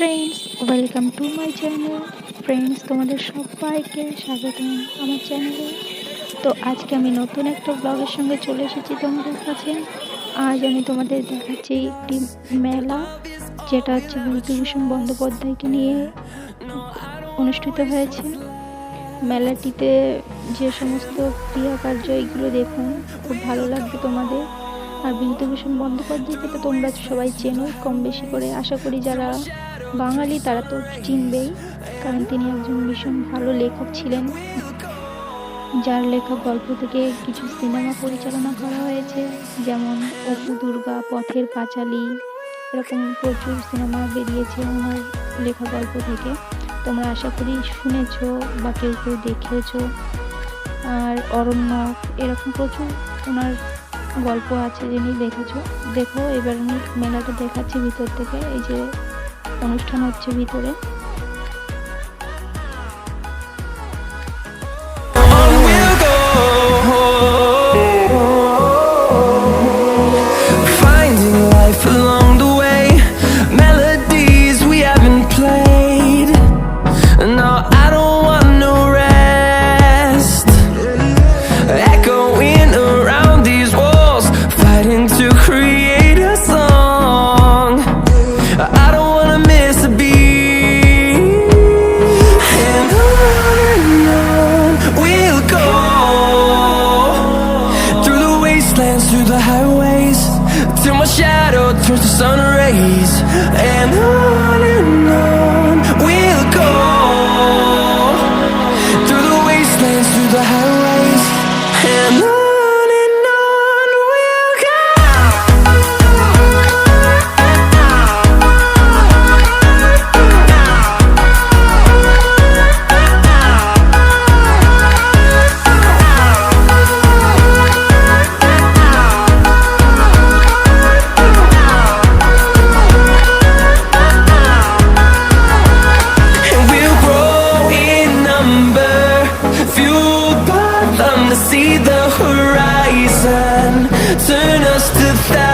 Friends, welcome to my channel. Friends, তোমাদের সবাইকে স্বাগতম আমার চ্যানেলে। তো আজকে আমি নতুন একটা ব্লগের সঙ্গে চলে এসেছি তোমাদের কাছে। আজ আমি তোমাদের দেখাচ্ছি একটি মেলা, যেটা হচ্ছে বিভূতিভূষণ বন্দ্যোপাধ্যায়কে নিয়ে অনুষ্ঠিত হয়েছে। মেলাটিতে যে সমস্ত ক্রিয়াকার্য, এগুলো দেখুন, খুব ভালো লাগবে তোমাদের। আর বিভূতিভূষণ বন্দ্যোপাধ্যায়কে তো তোমরা সবাই চেনো কম বেশি করে, আশা করি যারা বাঙালি তারা তো চিনবেই, কারণ তিনি একজন ভীষণ ভালো লেখক ছিলেন, যার লেখা গল্প থেকে কিছু সিনেমা পরিচালনা করা হয়েছে, যেমন অপু দুর্গা, পথের পাঁচালী, এরকম প্রচুর সিনেমা বেরিয়েছে ওনার লেখা গল্প থেকে। তোমরা আশা করি শুনেছো বা কেউ কেউ দেখেছো। আর অরণ্যক, এরকম প্রচুর ওনার গল্প আছে যিনি দেখেছো। দেখো, এবার আমি মেলাটা দেখাচ্ছি ভিতর থেকে। এই যে অনুষ্ঠান হচ্ছে ভিতরে। Through the highways, till my shadow turns to sun rays, and on we'll go. Through the wastelands, through the highways, and on we'll go. See the horizon, turn us to thousands.